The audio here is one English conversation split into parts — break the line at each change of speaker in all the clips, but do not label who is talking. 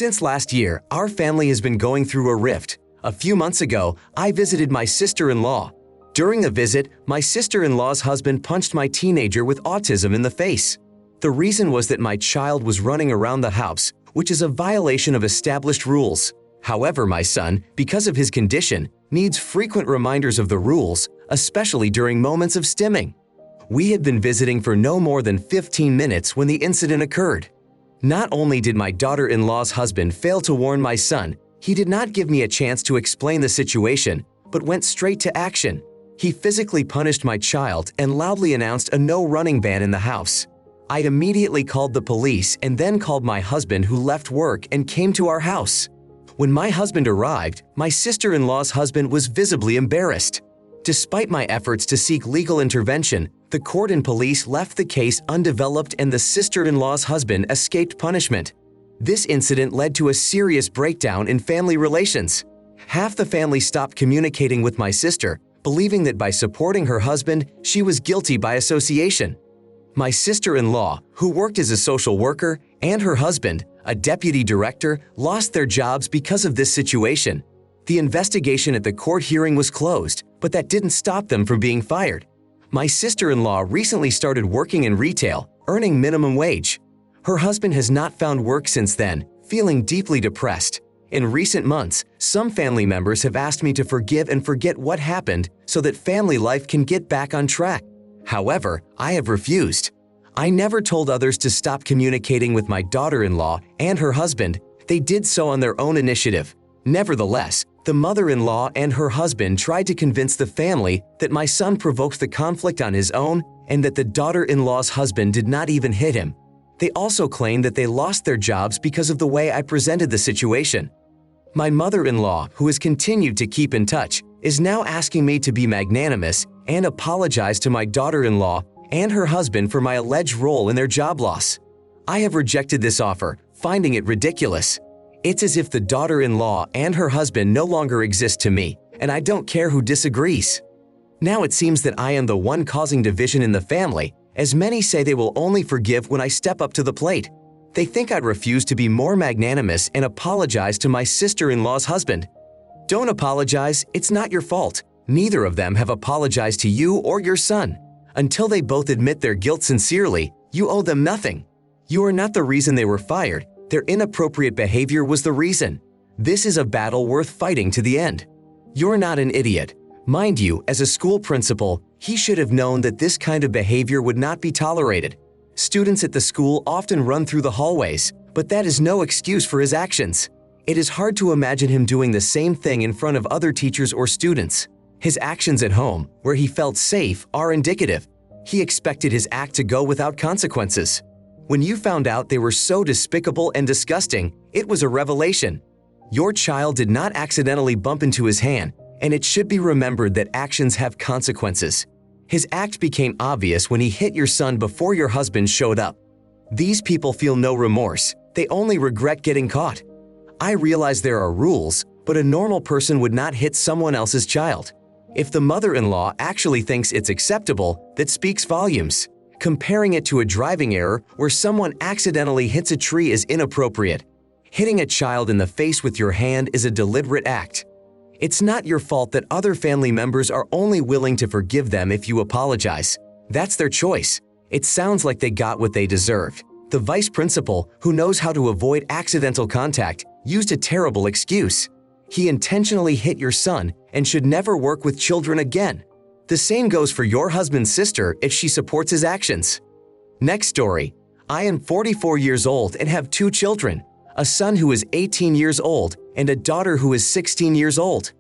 Since last year, our family has been going through a rift. A few months ago, I visited my sister-in-law. During the visit, my sister-in-law's husband punched my teenager with autism in the face. The reason was that my child was running around the house, which is a violation of established rules. However, my son, because of his condition, needs frequent reminders of the rules, especially during moments of stimming. We had been visiting for no more than 15 minutes when the incident occurred. Not only did my daughter-in-law's husband fail to warn my son, he did not give me a chance to explain the situation, but went straight to action. He physically punished my child and loudly announced a no-running ban in the house. I immediately called the police and then called my husband, who left work and came to our house. When my husband arrived, my sister-in-law's husband was visibly embarrassed. Despite my efforts to seek legal intervention, the court and police left the case undeveloped and the sister-in-law's husband escaped punishment. This incident led to a serious breakdown in family relations. Half the family stopped communicating with my sister, believing that by supporting her husband, she was guilty by association. My sister-in-law, who worked as a social worker, and her husband, a deputy director, lost their jobs because of this situation. The investigation at the court hearing was closed, but that didn't stop them from being fired. My sister-in-law recently started working in retail, earning minimum wage. Her husband has not found work since then, feeling deeply depressed. In recent months, some family members have asked me to forgive and forget what happened so that family life can get back on track. However, I have refused. I never told others to stop communicating with my daughter-in-law and her husband. They did so on their own initiative. Nevertheless, the mother-in-law and her husband tried to convince the family that my son provoked the conflict on his own and that the daughter-in-law's husband did not even hit him. They also claimed that they lost their jobs because of the way I presented the situation. My mother-in-law, who has continued to keep in touch, is now asking me to be magnanimous and apologize to my daughter-in-law and her husband for my alleged role in their job loss. I have rejected this offer, finding it ridiculous. It's as if the daughter-in-law and her husband no longer exist to me, and I don't care who disagrees. Now it seems that I am the one causing division in the family, as many say they will only forgive when I step up to the plate. They think I'd refuse to be more magnanimous and apologize to my sister-in-law's husband. Don't apologize, it's not your fault. Neither of them have apologized to you or your son. Until they both admit their guilt sincerely, you owe them nothing. You are not the reason they were fired. Their inappropriate behavior was the reason. This is a battle worth fighting to the end. You're not an idiot. Mind you, as a school principal, he should have known that this kind of behavior would not be tolerated. Students at the school often run through the hallways, but that is no excuse for his actions. It is hard to imagine him doing the same thing in front of other teachers or students. His actions at home, where he felt safe, are indicative. He expected his act to go without consequences. When you found out they were so despicable and disgusting, it was a revelation. Your child did not accidentally bump into his hand, and it should be remembered that actions have consequences. His act became obvious when he hit your son before your husband showed up. These people feel no remorse. They only regret getting caught. I realize there are rules, but a normal person would not hit someone else's child. If the mother-in-law actually thinks it's acceptable, that speaks volumes. Comparing it to a driving error where someone accidentally hits a tree is inappropriate. Hitting a child in the face with your hand is a deliberate act. It's not your fault that other family members are only willing to forgive them if you apologize. That's their choice. It sounds like they got what they deserved. The vice principal, who knows how to avoid accidental contact, used a terrible excuse. He intentionally hit your son and should never work with children again. The same goes for your husband's sister if she supports his actions. Next story. I am 44 years old and have 2 children, a son who is 18 years old and a daughter who is 16 years old.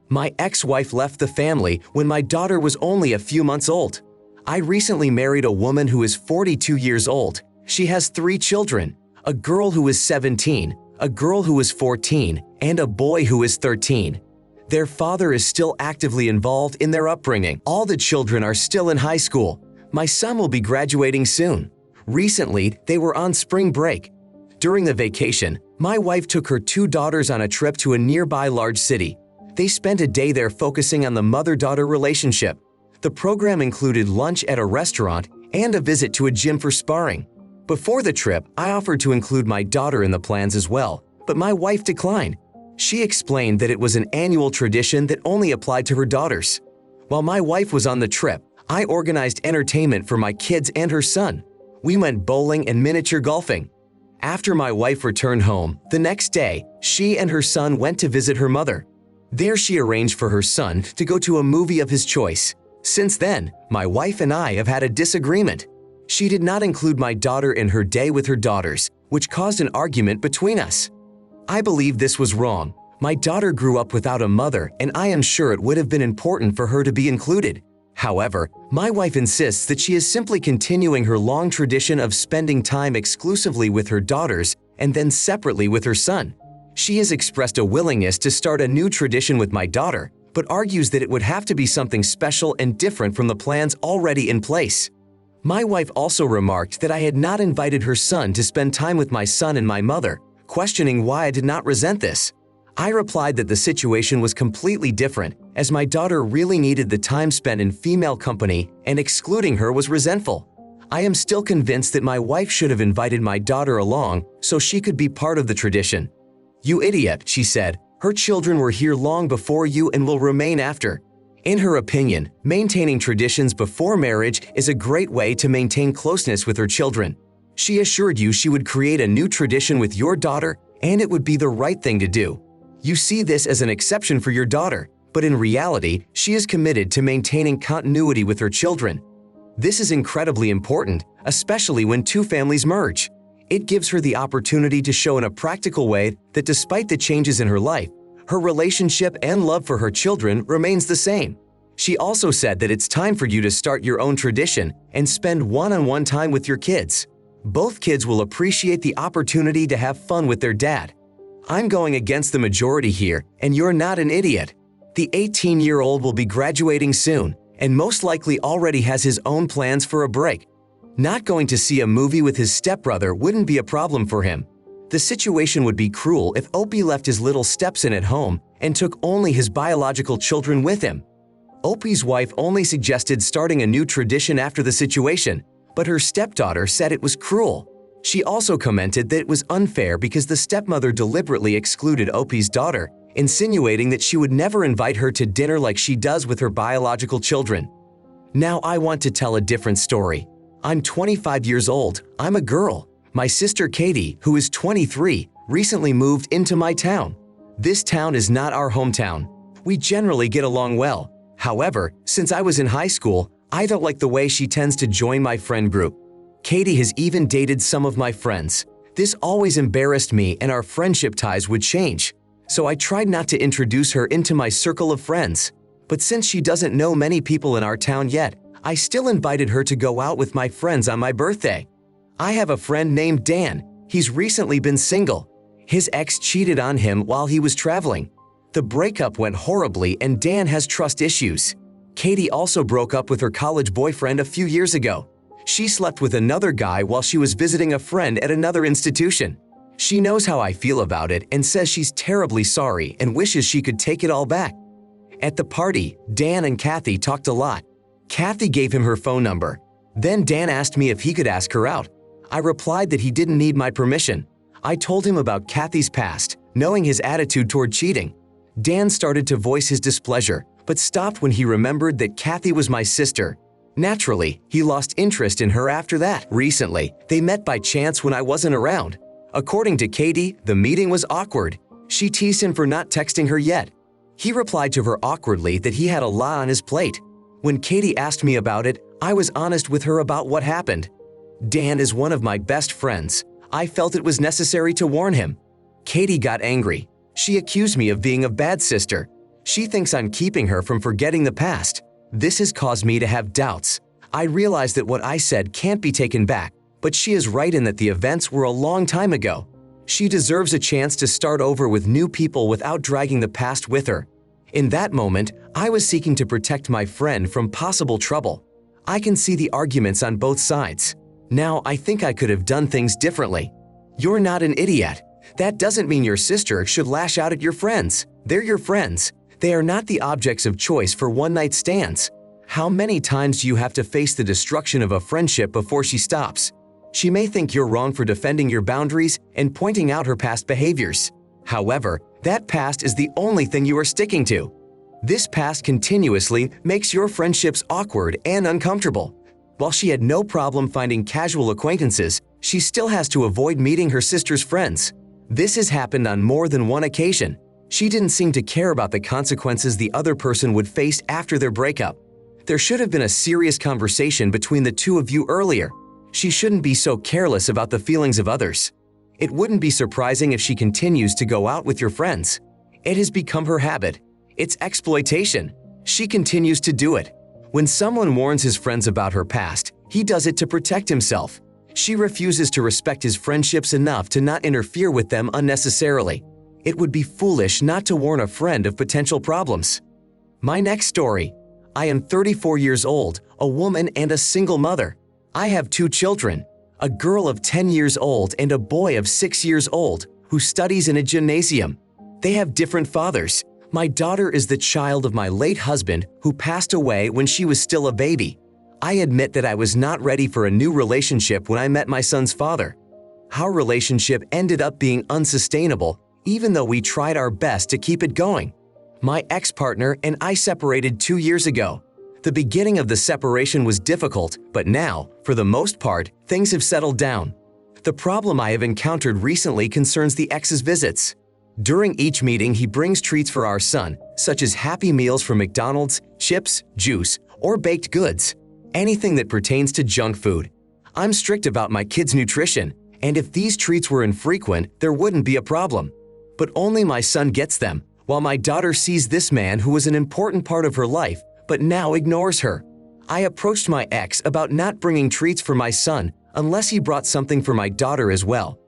My ex-wife left the family when my daughter was only a few months old. I recently married a woman who is 42 years old. She has 3 children, a girl who is 17, a girl who is 14, and a boy who is 13. Their father is still actively involved in their upbringing. All the children are still in high school. My son will be graduating soon. Recently, they were on spring break. During the vacation, my wife took her 2 daughters on a trip to a nearby large city. They spent a day there focusing on the mother-daughter relationship. The program included lunch at a restaurant and a visit to a gym for sparring. Before the trip, I offered to include my daughter in the plans as well, but my wife declined. She explained that it was an annual tradition that only applied to her daughters. While my wife was on the trip, I organized entertainment for my kids and her son. We went bowling and miniature golfing. After my wife returned home, the next day, she and her son went to visit her mother. There she arranged for her son to go to a movie of his choice. Since then, my wife and I have had a disagreement. She did not include my daughter in her day with her daughters, which caused an argument between us. I believe this was wrong. My daughter grew up without a mother, and I am sure it would have been important for her to be included. However, my wife insists that she is simply continuing her long tradition of spending time exclusively with her daughters and then separately with her son. She has expressed a willingness to start a new tradition with my daughter, but argues that it would have to be something special and different from the plans already in place. My wife also remarked that I had not invited her son to spend time with my son and my mother, questioning why I did not resent this. I replied that the situation was completely different, as my daughter really needed the time spent in female company, and excluding her was resentful. I am still convinced that my wife should have invited my daughter along so she could be part of the tradition. "You idiot," she said. "Her children were here long before you and will remain after." In her opinion, maintaining traditions before marriage is a great way to maintain closeness with her children. She assured you she would create a new tradition with your daughter, and it would be the right thing to do. You see this as an exception for your daughter, but in reality, she is committed to maintaining continuity with her children. This is incredibly important, especially when two families merge. It gives her the opportunity to show in a practical way that despite the changes in her life, her relationship and love for her children remains the same. She also said that it's time for you to start your own tradition and spend one-on-one time with your kids. Both kids will appreciate the opportunity to have fun with their dad. I'm going against the majority here, and you're not an idiot. The 18-year-old will be graduating soon, and most likely already has his own plans for a break. Not going to see a movie with his stepbrother wouldn't be a problem for him. The situation would be cruel if Opie left his little stepson at home and took only his biological children with him. Opie's wife only suggested starting a new tradition after the situation, but her stepdaughter said it was cruel. She also commented that it was unfair because the stepmother deliberately excluded Opie's daughter, insinuating that she would never invite her to dinner like she does with her biological children. Now I want to tell a different story. I'm 25 years old. I'm a girl. My sister Katie, who is 23, recently moved into my town. This town is not our hometown. We generally get along well. However, since I was in high school, I don't like the way she tends to join my friend group. Katie has even dated some of my friends. This always embarrassed me and our friendship ties would change. So I tried not to introduce her into my circle of friends. But since she doesn't know many people in our town yet, I still invited her to go out with my friends on my birthday. I have a friend named Dan. He's recently been single. His ex cheated on him while he was traveling. The breakup went horribly and Dan has trust issues. Katie also broke up with her college boyfriend a few years ago. She slept with another guy while she was visiting a friend at another institution. She knows how I feel about it and says she's terribly sorry and wishes she could take it all back. At the party, Dan and Kathy talked a lot. Kathy gave him her phone number. Then Dan asked me if he could ask her out. I replied that he didn't need my permission. I told him about Kathy's past, knowing his attitude toward cheating. Dan started to voice his displeasure, but stopped when he remembered that Kathy was my sister. Naturally, he lost interest in her after that. Recently, they met by chance when I wasn't around. According to Katie, the meeting was awkward. She teased him for not texting her yet. He replied to her awkwardly that he had a lot on his plate. When Katie asked me about it, I was honest with her about what happened. Dan is one of my best friends. I felt it was necessary to warn him. Katie got angry. She accused me of being a bad sister. She thinks I'm keeping her from forgetting the past. This has caused me to have doubts. I realize that what I said can't be taken back, but she is right in that the events were a long time ago. She deserves a chance to start over with new people without dragging the past with her. In that moment, I was seeking to protect my friend from possible trouble. I can see the arguments on both sides. Now I think I could have done things differently. You're not an idiot. That doesn't mean your sister should lash out at your friends. They're your friends. They are not the objects of choice for one-night stands. How many times do you have to face the destruction of a friendship before she stops? She may think you're wrong for defending your boundaries and pointing out her past behaviors. However, that past is the only thing you are sticking to. This past continuously makes your friendships awkward and uncomfortable. While she had no problem finding casual acquaintances, she still has to avoid meeting her sister's friends. This has happened on more than one occasion. She didn't seem to care about the consequences the other person would face after their breakup. There should have been a serious conversation between the two of you earlier. She shouldn't be so careless about the feelings of others. It wouldn't be surprising if she continues to go out with your friends. It has become her habit. It's exploitation. She continues to do it. When someone warns his friends about her past, he does it to protect himself. She refuses to respect his friendships enough to not interfere with them unnecessarily. It would be foolish not to warn a friend of potential problems. My next story. I am 34 years old, a woman and a single mother. I have 2 children, a girl of 10 years old and a boy of 6 years old who studies in a gymnasium. They have different fathers. My daughter is the child of my late husband who passed away when she was still a baby. I admit that I was not ready for a new relationship when I met my son's father. Our relationship ended up being unsustainable, even though we tried our best to keep it going. My ex-partner and I separated 2 years ago. The beginning of the separation was difficult, but now, for the most part, things have settled down. The problem I have encountered recently concerns the ex's visits. During each meeting, he brings treats for our son, such as Happy Meals from McDonald's, chips, juice, or baked goods. Anything that pertains to junk food. I'm strict about my kids' nutrition, and if these treats were infrequent, there wouldn't be a problem. But only my son gets them, while my daughter sees this man who was an important part of her life, but now ignores her. I approached my ex about not bringing treats for my son unless he brought something for my daughter as well.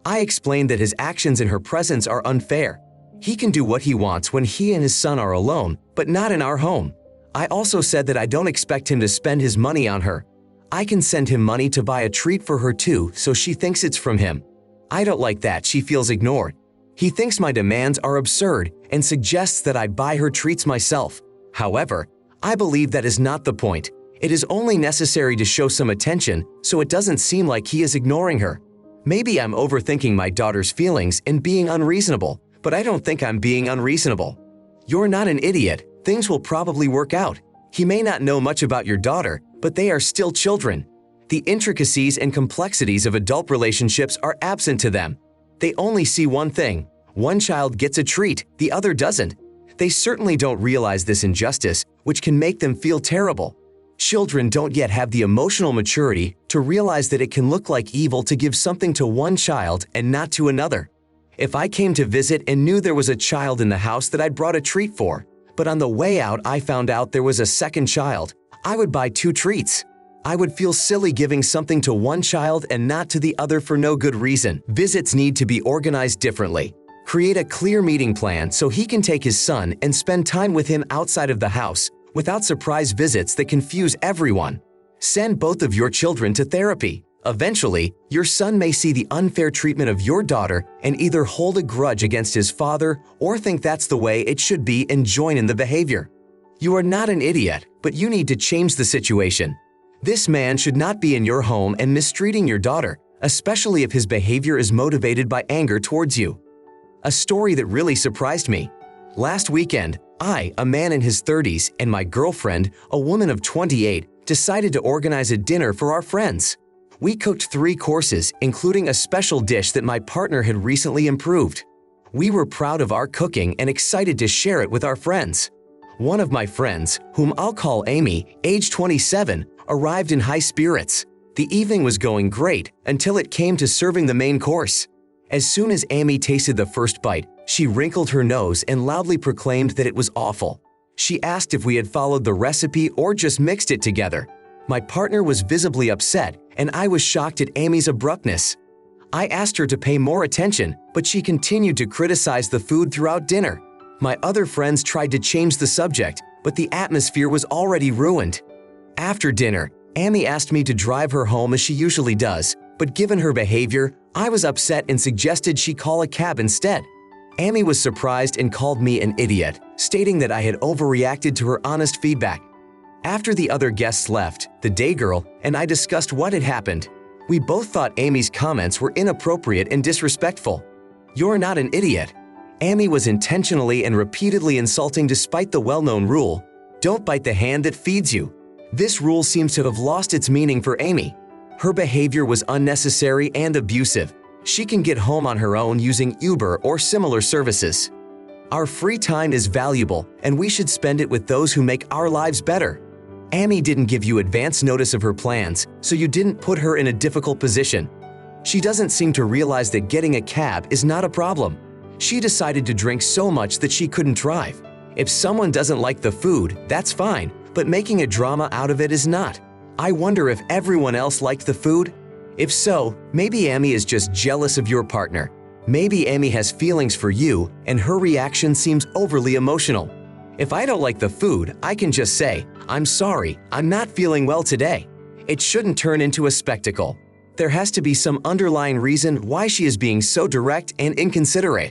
I explained that his actions in her presence are unfair. He can do what he wants when he and his son are alone, but not in our home. I also said that I don't expect him to spend his money on her. I can send him money to buy a treat for her too, so she thinks it's from him. I don't like that she feels ignored. He thinks my demands are absurd and suggests that I buy her treats myself. However, I believe that is not the point. It is only necessary to show some attention so it doesn't seem like he is ignoring her. Maybe I'm overthinking my daughter's feelings and being unreasonable, but I don't think I'm being unreasonable. You're not an idiot. Things will probably work out. He may not know much about your daughter, but they are still children. The intricacies and complexities of adult relationships are absent to them. They only see one thing. One child gets a treat, the other doesn't. They certainly don't realize this injustice, which can make them feel terrible. Children don't yet have the emotional maturity to realize that it can look like evil to give something to one child and not to another. If I came to visit and knew there was a child in the house that I'd brought a treat for, but on the way out I found out there was a second child, I would buy 2 treats. I would feel silly giving something to one child and not to the other for no good reason. Visits need to be organized differently. Create a clear meeting plan so he can take his son and spend time with him outside of the house, without surprise visits that confuse everyone. Send both of your children to therapy. Eventually, your son may see the unfair treatment of your daughter and either hold a grudge against his father or think that's the way it should be and join in the behavior. You are not an idiot, but you need to change the situation. This man should not be in your home and mistreating your daughter, especially if his behavior is motivated by anger towards you. A story that really surprised me. Last weekend, I, a man in his 30s, and my girlfriend, a woman of 28, decided to organize a dinner for our friends. We cooked 3 courses, including a special dish that my partner had recently improved. We were proud of our cooking and excited to share it with our friends. One of my friends, whom I'll call Amy, age 27, arrived in high spirits. The evening was going great until it came to serving the main course. As soon as Amy tasted the first bite, she wrinkled her nose and loudly proclaimed that it was awful. She asked if we had followed the recipe or just mixed it together. My partner was visibly upset, and I was shocked at Amy's abruptness. I asked her to pay more attention, but she continued to criticize the food throughout dinner. My other friends tried to change the subject, but the atmosphere was already ruined. After dinner, Amy asked me to drive her home as she usually does, but given her behavior, I was upset and suggested she call a cab instead. Amy was surprised and called me an idiot, stating that I had overreacted to her honest feedback. After the other guests left, the day girl and I discussed what had happened. We both thought Amy's comments were inappropriate and disrespectful. You're not an idiot. Amy was intentionally and repeatedly insulting despite the well-known rule, don't bite the hand that feeds you. This rule seems to have lost its meaning for Amy. Her behavior was unnecessary and abusive. She can get home on her own using Uber or similar services. Our free time is valuable, and we should spend it with those who make our lives better. Amy didn't give you advance notice of her plans, so you didn't put her in a difficult position. She doesn't seem to realize that getting a cab is not a problem. She decided to drink so much that she couldn't drive. If someone doesn't like the food, that's fine, but making a drama out of it is not. I wonder if everyone else liked the food? If so, maybe Amy is just jealous of your partner. Maybe Amy has feelings for you, and her reaction seems overly emotional. If I don't like the food, I can just say, I'm sorry, I'm not feeling well today. It shouldn't turn into a spectacle. There has to be some underlying reason why she is being so direct and inconsiderate.